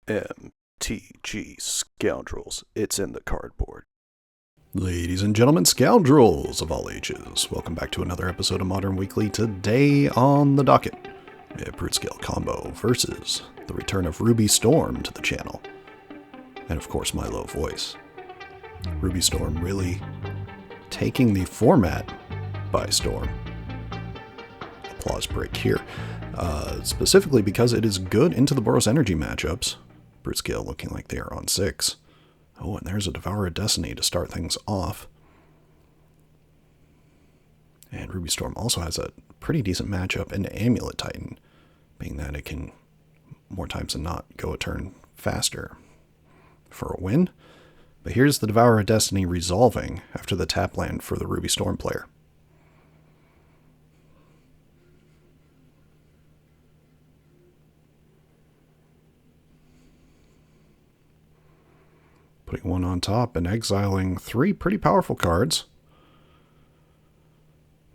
MTG Scoundrels. It's in the cardboard. Ladies and gentlemen, scoundrels of all ages, welcome back to another episode of Modern Weekly. Today on the docket, we have Broodscale Combo versus the return of Ruby Storm to the channel. And of course, my low voice. Ruby Storm really taking the format by storm. Applause break here. Specifically because it is good into the Boros Energy matchups. Broodscale looking like they are on 6. Oh, and there's a Devourer of Destiny to start things off. And Ruby Storm also has a pretty decent matchup into Amulet Titan, being that it can, more times than not, go a turn faster for a win. But here's the Devourer of Destiny resolving after the tap land for the Ruby Storm player. Putting one on top and exiling 3 pretty powerful cards.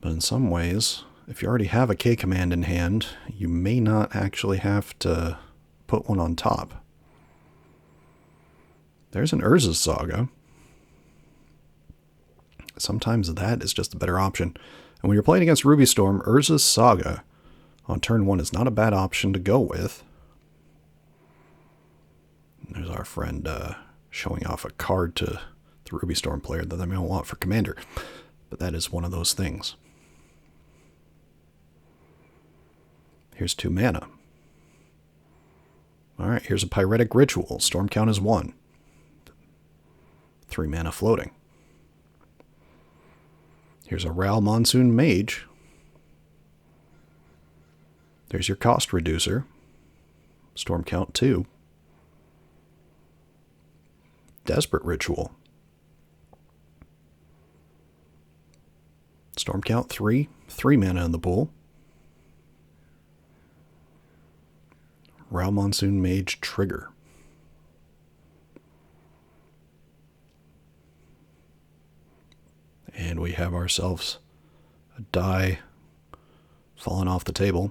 But in some ways, if you already have a K command in hand, you may not actually have to put one on top. There's an Urza's Saga. Sometimes that is just a better option. And when you're playing against Ruby Storm, Urza's Saga on turn 1 is not a bad option to go with. There's our friend showing off a card to the Ruby Storm player that they may want for Commander. But that is one of those things. Here's 2 mana. Alright, here's a Pyretic Ritual. Storm count is 1. 3 mana floating. Here's a Ral Monsoon Mage. There's your cost reducer. Storm count 2. Desperate Ritual. Storm count 3. 3 mana in the pool. Ral Monsoon Mage Trigger. And we have ourselves a die falling off the table.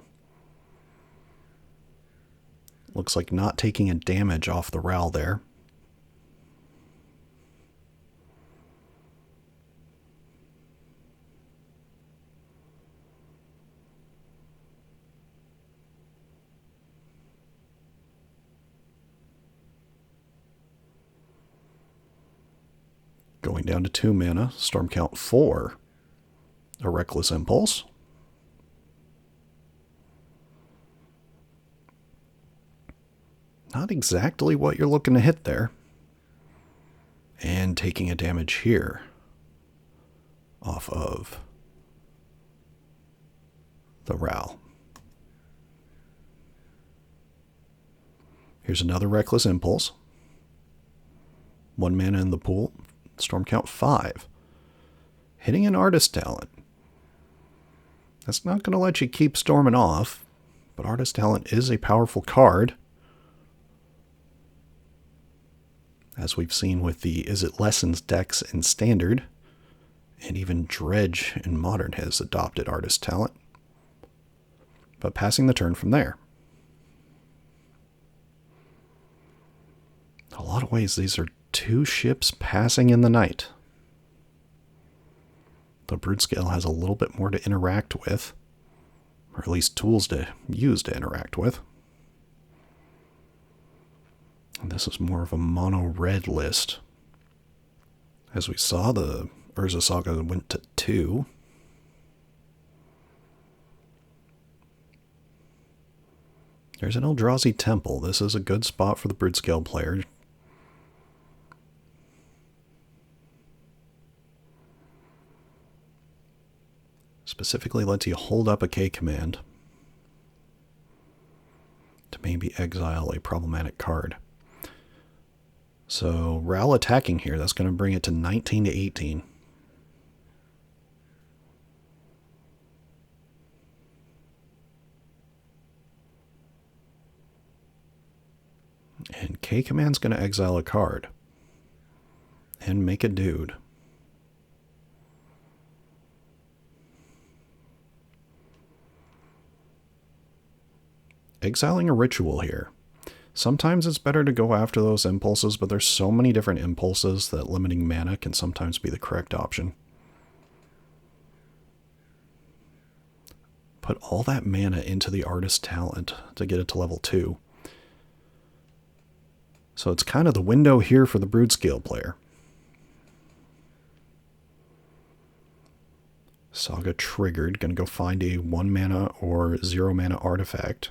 Looks like not taking a damage off the Ral there. Going down to 2 mana, Storm count 4. A Reckless Impulse. Not exactly what you're looking to hit there. And taking a damage here off of the Ral. Here's another Reckless Impulse. 1 mana in the pool. Storm count 5. Hitting an Artist Talent. That's not going to let you keep storming off, but Artist Talent is a powerful card. As we've seen with the Is It Lessons decks in Standard, and even Dredge in Modern has adopted Artist Talent. But passing the turn from there. In a lot of ways, these are 2 ships passing in the night. The Broodscale has a little bit more to interact with, or at least tools to use to interact with. And this is more of a mono-red list. As we saw, the Urza Saga went to 2. There's an Eldrazi Temple. This is a good spot for the Broodscale player. Specifically lets you hold up a K command to maybe exile a problematic card. So Ral attacking here, that's going to bring it to 19 to 18. And K command's going to exile a card and make a dude. Exiling a ritual here. Sometimes it's better to go after those impulses, but there's so many different impulses that limiting mana can sometimes be the correct option. Put all that mana into the artist talent to get it to level 2. So it's kind of the window here for the Broodscale player. Saga triggered. Gonna go find a 1 mana or 0 mana artifact.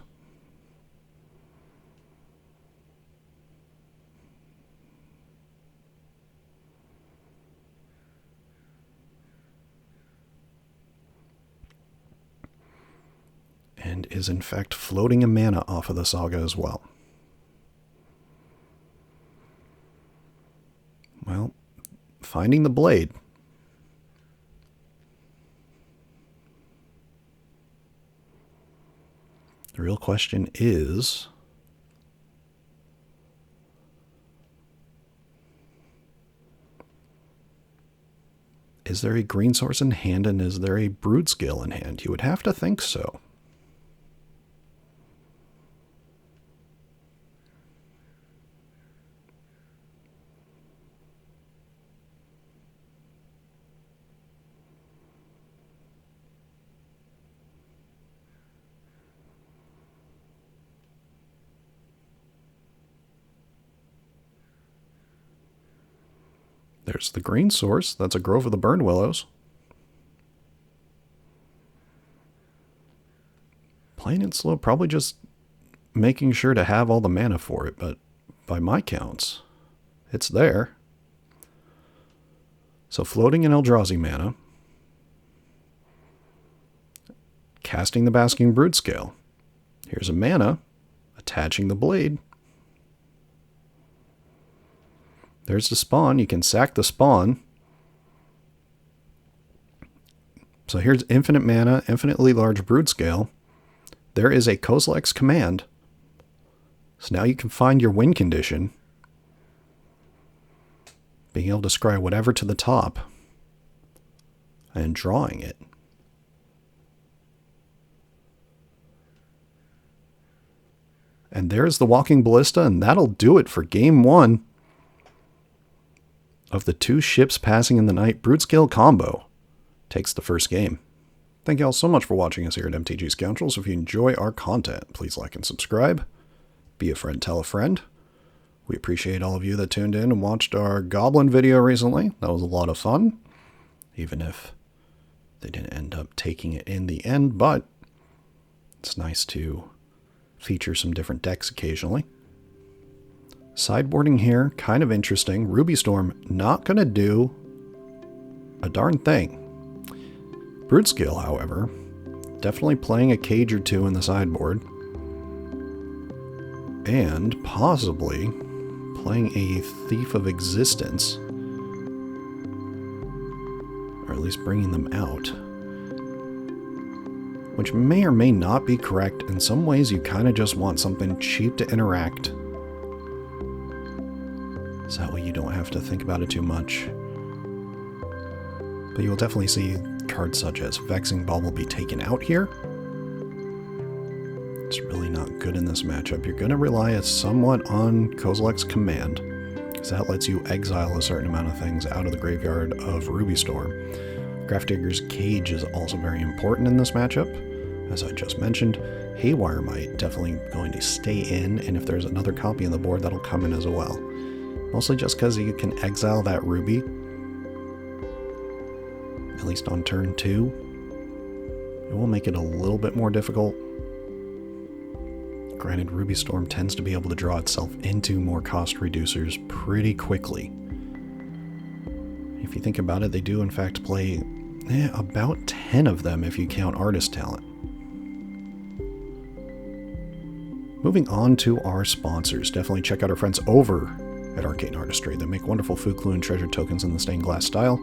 And is in fact floating a mana off of the Saga as well. Well, finding the blade. The real question is there a green source in hand and is there a Broodscale in hand? You would have to think so. There's the green source. That's a Grove of the Burn Willows. Playing it slow, probably just making sure to have all the mana for it, but by my counts, it's there. So floating an Eldrazi mana. Casting the Basking Broodscale. Here's a mana. Attaching the blade. There's the spawn. You can sack the spawn. So here's infinite mana, infinitely large Broodscale. There is a Kozilek's command. So now you can find your win condition. Being able to scry whatever to the top. And drawing it. And there's the Walking Ballista, and that'll do it for game 1. Of the 2 ships passing in the night, Broodscale Combo takes the first game. Thank you all so much for watching us here at MTG Scoundrels. If you enjoy our content, please like and subscribe. Be a friend, tell a friend. We appreciate all of you that tuned in and watched our Goblin video recently. That was a lot of fun, even if they didn't end up taking it in the end, but it's nice to feature some different decks occasionally. Sideboarding here, kind of interesting. Ruby Storm not going to do a darn thing. Broodscale, however, definitely playing a cage or 2 in the sideboard. And possibly playing a Thief of Existence. Or at least bringing them out. Which may or may not be correct. In some ways, you kind of just want something cheap to interact. So that way you don't have to think about it too much. But you will definitely see cards such as Vexing Bauble be taken out here. It's really not good in this matchup. You're going to rely somewhat on Kozilek's command, because that lets you exile a certain amount of things out of the graveyard of Ruby Storm. Grafdigger's Cage is also very important in this matchup. As I just mentioned, Haywire Might definitely going to stay in, and if there's another copy on the board, that'll come in as well. Mostly just because you can exile that Ruby, at least on turn 2. It will make it a little bit more difficult. Granted, Ruby Storm tends to be able to draw itself into more cost reducers pretty quickly. If you think about it, they do in fact play about 10 of them if you count artist talent. Moving on to our sponsors. Definitely check out our friends over at Arcane Artistry. They make wonderful food clue and treasure tokens in the stained glass style.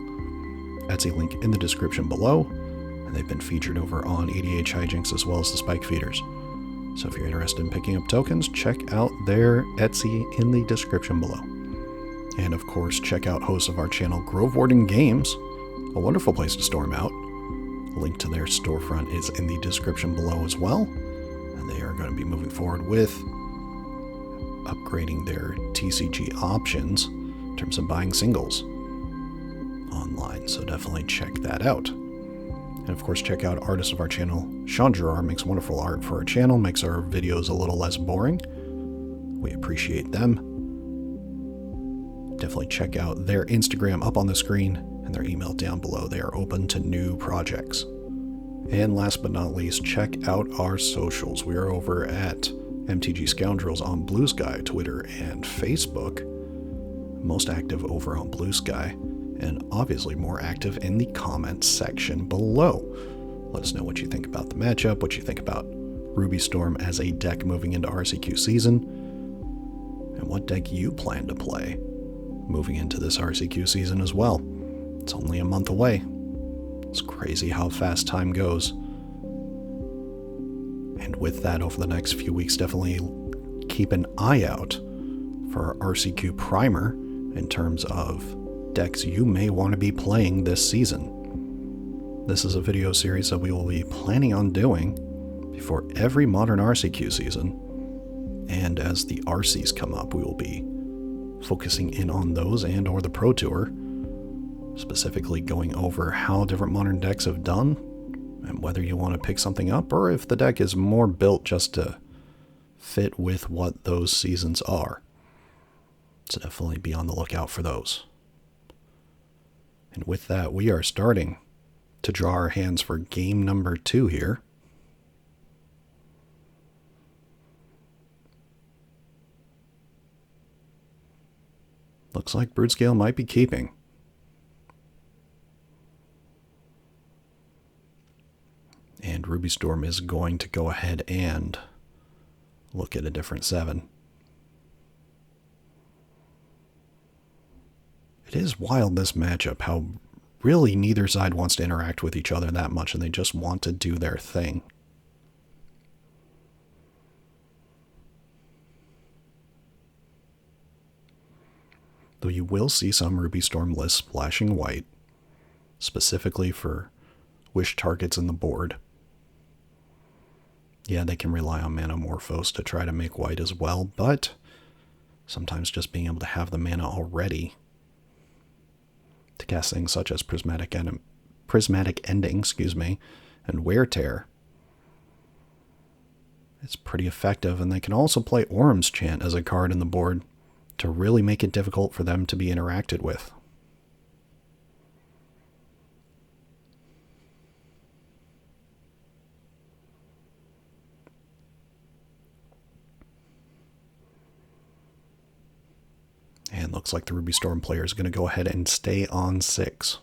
Etsy link in the description below. And they've been featured over on ADH Hijinks as well as the Spike Feeders. So if you're interested in picking up tokens, check out their Etsy in the description below. And of course, check out hosts of our channel, Grove Warden Games, a wonderful place to storm out. A link to their storefront is in the description below as well. And they are going to be moving forward with upgrading their TCG options in terms of buying singles online, so definitely check that out. And of course, check out artists of our channel. Sean Gerard makes wonderful art for our channel, makes our videos a little less boring. We appreciate them. Definitely check out their Instagram up on the screen and their email down below. They are open to new projects. And last but not least, check out our socials. We are over at MTGScoundrels on Blue Sky, Twitter, and Facebook. Most active over on Blue Sky, and obviously more active in the comments section below. Let us know what you think about the matchup, what you think about Ruby Storm as a deck moving into RCQ season, and what deck you plan to play moving into this RCQ season as well. It's only a month away. It's crazy how fast time goes. And with that, over the next few weeks, definitely keep an eye out for our RCQ primer in terms of decks you may want to be playing this season. This is a video series that we will be planning on doing before every modern RCQ season. And as the RCs come up, we will be focusing in on those and or the Pro Tour, specifically going over how different modern decks have done and whether you want to pick something up or if the deck is more built just to fit with what those seasons are. So definitely be on the lookout for those. And with that, we are starting to draw our hands for game number 2 here. Looks like Broodscale might be keeping. And Ruby Storm is going to go ahead and look at a different 7. It is wild, this matchup, how really neither side wants to interact with each other that much, and they just want to do their thing. Though you will see some Ruby Storm lists splashing white, specifically for wish targets in the board. Yeah, they can rely on Mana Morphos to try to make white as well, but sometimes just being able to have the mana already to cast things such as Prismatic Ending, and Wear Tear, it's pretty effective, and they can also play Orum's Chant as a card in the board to really make it difficult for them to be interacted with. And looks like the Ruby Storm player is going to go ahead and stay on 6.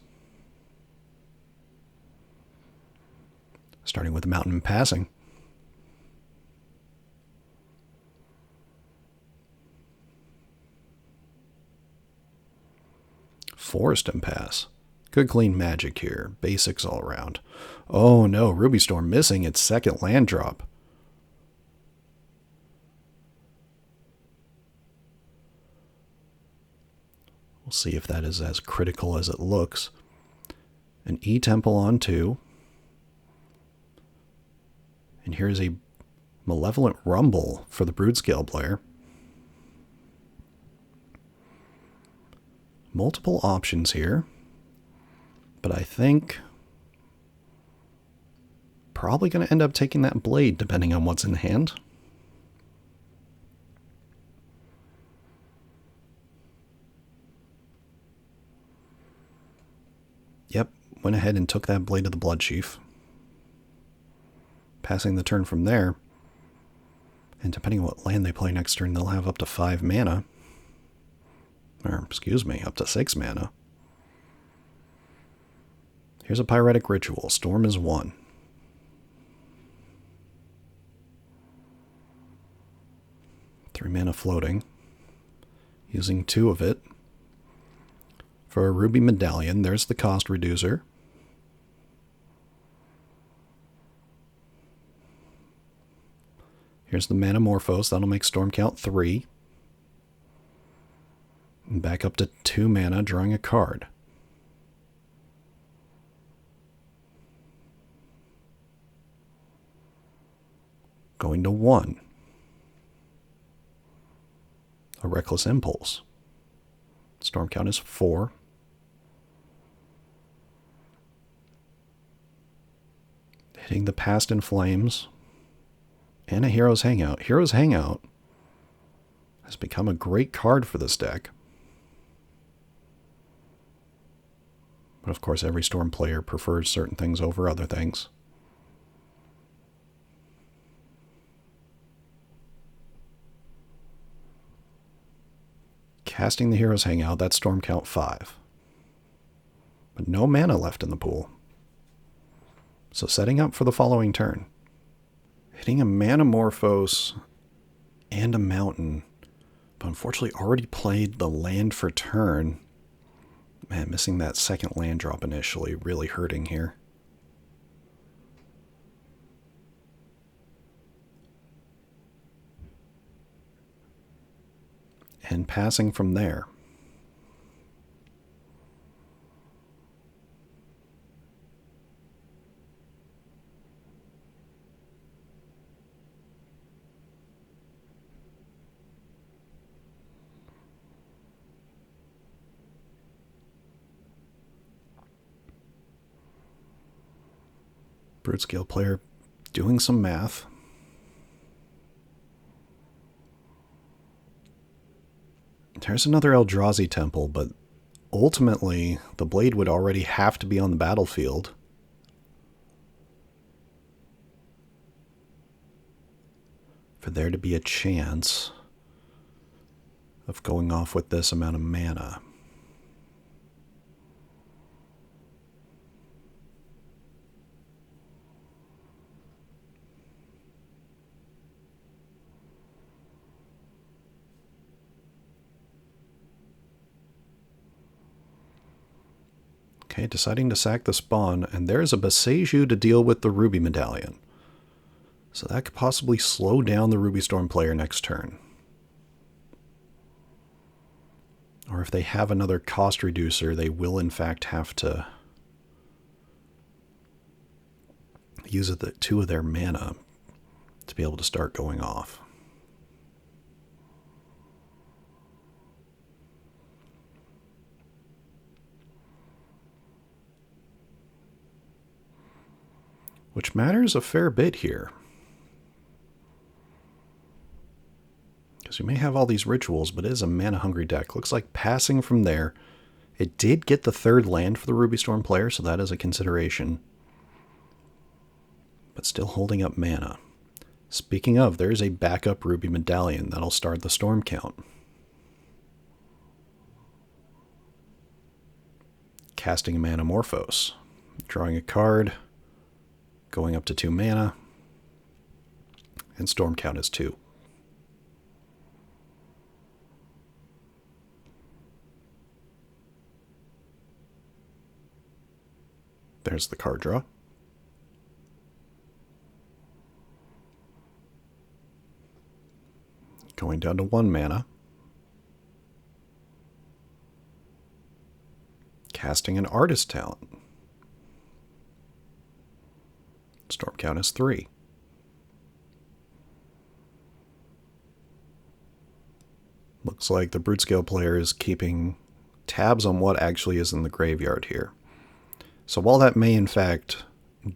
Starting with Mountain Passing. Forest Impasse. Good clean magic here. Basics all around. Oh no, Ruby Storm missing its second land drop. We'll see if that is as critical as it looks. An E-Temple on 2. And here's a Malevolent Rumble for the Broodscale player. Multiple options here, but I think probably going to end up taking that blade depending on what's in hand. Yep, went ahead and took that Blade of the Bloodchief. Passing the turn from there, and depending on what land they play next turn, they'll have up to 5 mana. Or, excuse me, up to 6 mana. Here's a Pyretic Ritual. Storm is 1. Three mana floating. Using 2 of it. For a Ruby Medallion, there's the cost reducer. Here's the Mana Morphos. That'll make Storm count 3. And back up to 2 mana, drawing a card. Going to 1. a Reckless Impulse. Storm count is 4. Hitting the Past in Flames. And a Hero's Hangout. Hero's Hangout has become a great card for this deck. But of course, every Storm player prefers certain things over other things. Casting the Hero's Hangout, that's Storm count 5. But no mana left in the pool. So setting up for the following turn. Hitting a Manamorphose and a Mountain. But unfortunately already played the land for turn. Man, missing that second land drop initially, really hurting here. And passing from there. Broodscale player doing some math. There's another Eldrazi Temple, but ultimately the blade would already have to be on the battlefield. For there to be a chance of going off with this amount of mana. Okay, deciding to sack the spawn, and there's a Boseiju to deal with the Ruby Medallion. So that could possibly slow down the Ruby Storm player next turn. Or if they have another cost reducer, they will in fact have to use 2 of their mana to be able to start going off. Which matters a fair bit here. Because you may have all these rituals, but it is a mana-hungry deck. Looks like passing from there. It did get the 3rd land for the Ruby Storm player, so that is a consideration. But still holding up mana. Speaking of, there's a backup Ruby Medallion that'll start the Storm count. Casting a Manamorphose. Drawing a card. Going up to 2 mana. And Storm count is 2. There's the card draw. Going down to 1 mana. Casting an Artist Talent. Storm count is 3. Looks like the Broodscale player is keeping tabs on what actually is in the graveyard here. So while that may in fact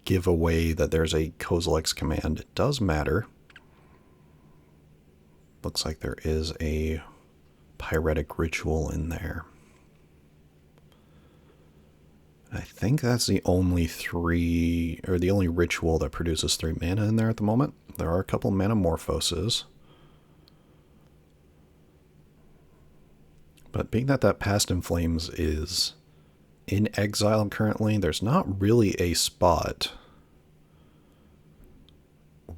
give away that there's a Kozilek's command, it does matter. Looks like there is a Pyretic Ritual in there. I think that's the only the only ritual that produces 3 mana in there at the moment. There are a couple Manamorphoses. But being that Past in Flames is in exile currently, there's not really a spot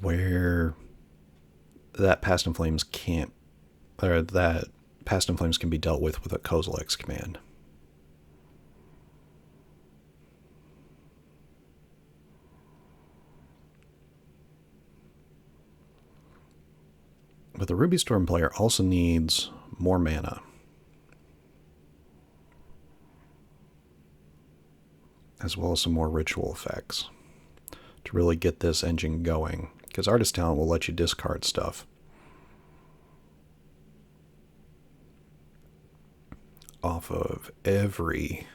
where that Past in Flames can't, or that Past in Flames can be dealt with a Kozilek's command. But the Ruby Storm player also needs more mana. As well as some more ritual effects to really get this engine going. Because Artist Talent will let you discard stuff. off of every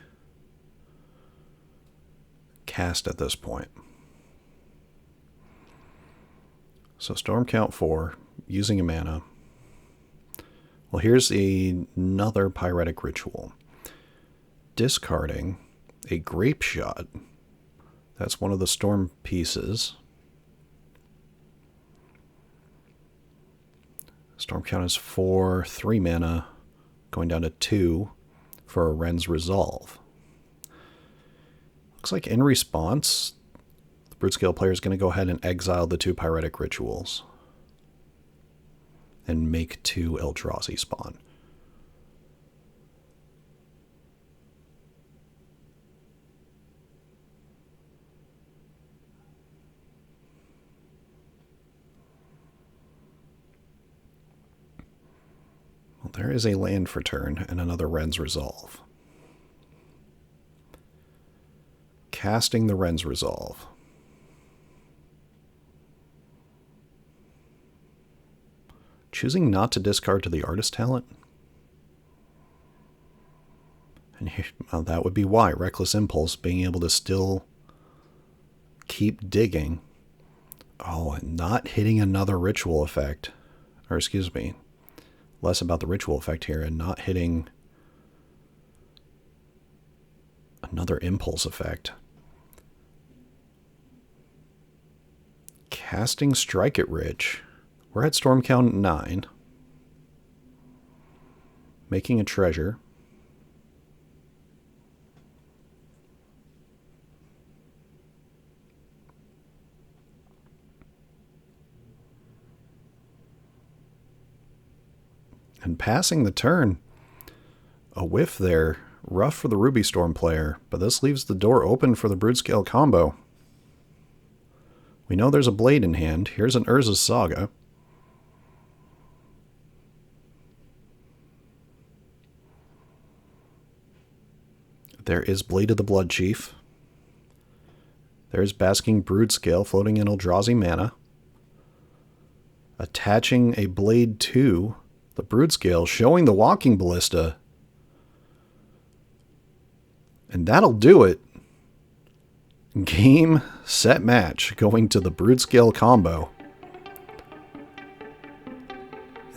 cast at this point. So Storm Count 4, using a mana. Well, here's another Pyretic Ritual. Discarding a Grape Shot. That's one of the Storm pieces. Storm Count is 4, 3 mana, going down to 2 for a Wren's Resolve. Looks like in response, the Broodscale player is going to go ahead and exile the 2 Pyretic Rituals and make 2 Eldrazi spawn. Well, there is a land for turn and another Wren's Resolve. Casting the Wren's Resolve. Choosing not to discard to the Artist Talent. And here, well, that would be why. Reckless Impulse, being able to still keep digging. Oh, and not hitting another ritual effect. Or excuse me, less about the ritual effect here, and not hitting another impulse effect. Casting Strike It Rich. We're at Storm Count 9. Making a treasure. And passing the turn. A whiff there. Rough for the Ruby Storm player, but this leaves the door open for the Broodscale Combo. We know there's a blade in hand. Here's an Urza's Saga. There is Blade of the Blood Chief. There's Basking Broodscale floating in Eldrazi mana. Attaching a blade to the Broodscale, showing the Walking Ballista. And that'll do it. Game, set, match, going to the Broodscale Combo.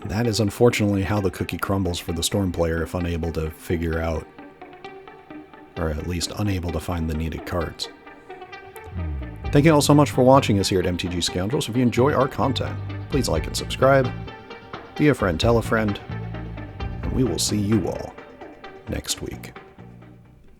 And that is unfortunately how the cookie crumbles for the Storm player if unable to figure out, or at least unable to find the needed cards. Thank you all so much for watching us here at MTG Scoundrels. If you enjoy our content, please like and subscribe. Be a friend, tell a friend. And we will see you all next week.